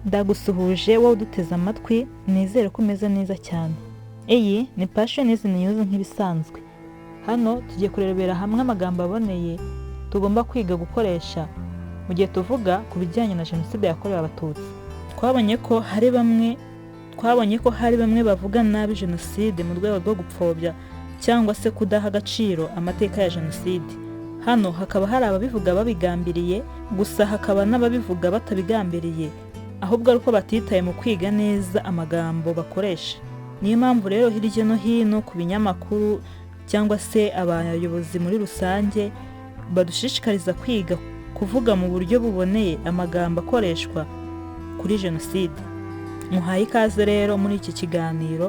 Ndagusuhuje wowe uduteze amatwi, nizere ko umeze neza cyane. Iyi ni Passion is News nk'ibisanzwe. Hano tugiye kurebera hamwe amagambo aboneye tugomba kwiga gukoresha mu gihe tuvuga ku bijyanye na Jenoside yakorewe Abatutsi. Twabonye ko hari bamwe bavuga nabi Jenoside mu rwego rwo gupfobya cyangwa se kudaha agaciro amateka ya Jenoside. Hano hakaba hari ababivuga babigambiriye, gusa hakaba n'ababivuga batabigambiriye, ahubwo ari uko batitaye mu kwiga neza amagambo bakoresha. Niyo mpamvu rero hirya no hino ku binyamakuru cyangwa se abayobozi muri rusange badushishikariza kwiga kuvuga mu buryo buboneye amagambo akoreshwa kuri Jenoside. Muhaye ikaze rero muri iki kiganiro,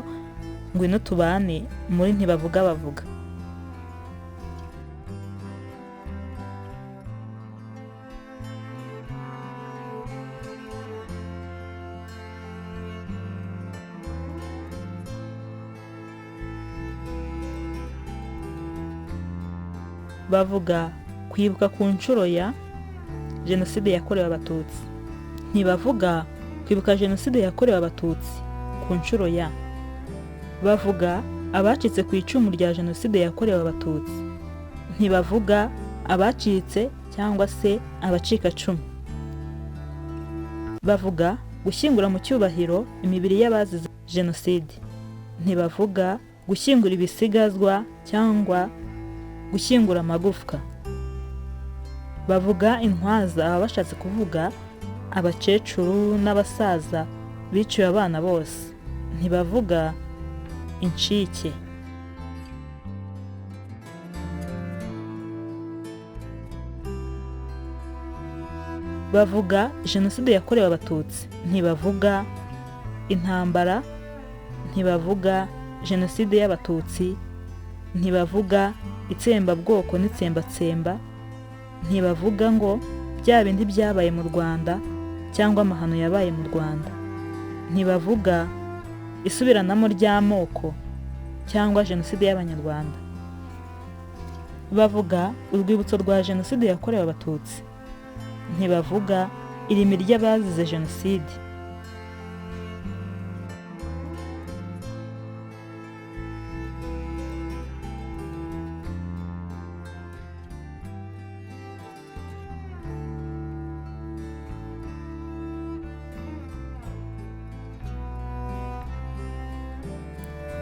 ngwino tubane muri Ntibavuga Bavuga. Bavuga kwibuka ku nshuro ya Jenoside yakorewe Abatutsi. Ntibavuga kwibuka Jenoside yakorewe Abatutsi ku nshuro ya. Bavuga abacitse ku icumu rya Jenoside yakorewe Abatutsi. Ntibavuga abacitse cyangwa se abacikacumu. Bavuga gushyingura mu cyubahiro imibiri y'abazize Jenoside. Ntibavuga gushyingura ibisigazwa cyangwa gushyingura amagufwa. Bavuga intwaza, aba bashatse kuvuga abakecuru n'abasaza biciwe abana bose. Ntibavuga incike. Bavuga Jenoside yakorewe Abatutsi. Ntibavuga intambara. Ntibavuga Jenoside y'Abatutsi. Ntibavuga itsembabwoko n'itsembatsemba. Ntibavuga ngo bya bindi byabaye mu Rwanda cyangwa amahano yabaye mu Rwanda. Ntibavuga isubiranamo ry'amoko cyangwa Jenoside y'Abanyarwanda. Bavuga urwibutso rwa Jenoside yakorewe Abatutsi. Ntibavuga irimi ry'abazize Jenoside.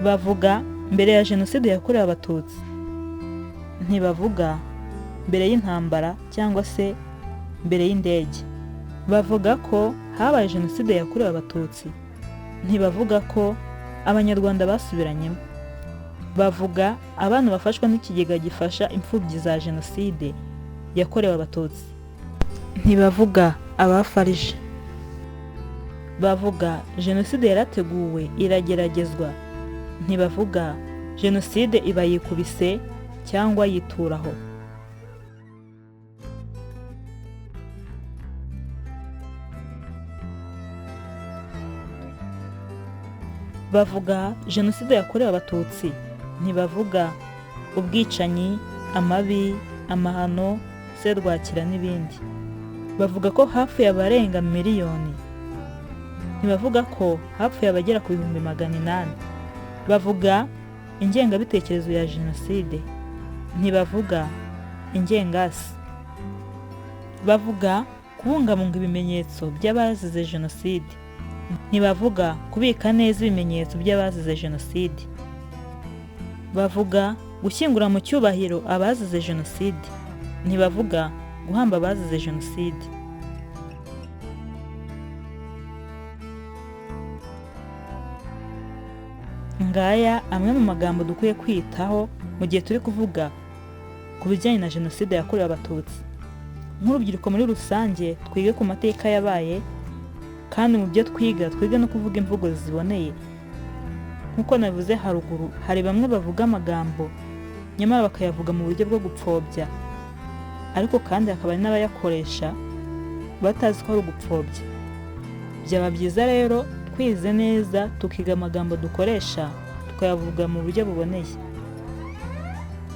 Bavuga mbere ya Jenoside yakorewe Abatutsi. Ntibavuga mbere y'intambara cyangwa se mbere y'indege. Bavuga ko habaye Jenoside yakorewe Abatutsi. Ntibavuga ko Abanyarwanda basubiranyemo. Bavuga abana bafashwa n'ikigega gifasha imfubyi za Jenoside yakorewe Abatutsi. Ntibavuga abafarije. Bavuga Jenoside yarateguwe irageragezwa. Ntibavuga Jenoside iba yikubise cyangwa yituraho. Bavuga Jenoside yakorewe Abatutsi. Ntibavuga ubwicanyi, amabi, amahano, serwakira n'ibindi. Bavuga ko hapfuye abarenga miliyoni. Ntibavuga ko hapfuye abagera ku 800,000. Bavuga ingengabitekerezo ya Jenoside. Ntibavuga ingengasi. Bavuga kubungabunga ibimenyetso by'abazize Jenoside. Ntibavuga kubika neza ibimenyetso by'abazize Jenoside. Bavuga gushyingura mu cyubahiro abazize Jenoside. Ntibavuga guhamba abazize Jenoside. Ngaya amwe mu magambo dukwiye kwitaho mu gihe turi kuvuga ku bijyanye na Jenoside yakorewe Abatutsi. Nk'urubyiruko muri rusange twige ku mateka yabaye, kandi mu byo twiga no kuvuga imvugo ziboneye. Nk'uko navuze haruguru, hari bamwe bavuga amagambo nyamara bakayavuga mu buryo bwo gupfobya, ariko kandi hakaba n'abayakoresha batazi ko ari ugupfobya. Byaba byiza rero twize neza tukiga amagambo dukoresha tukayavuga mu buryo buboneye.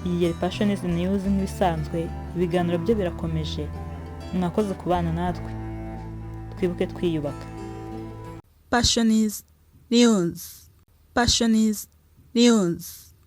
Iyi yari Passion is News nk'ibisanzwe, ibiganiro byo birakomeje. Mwakoze kubana natwe. Twibuke twiyubaka. Passionist News. Passionist News.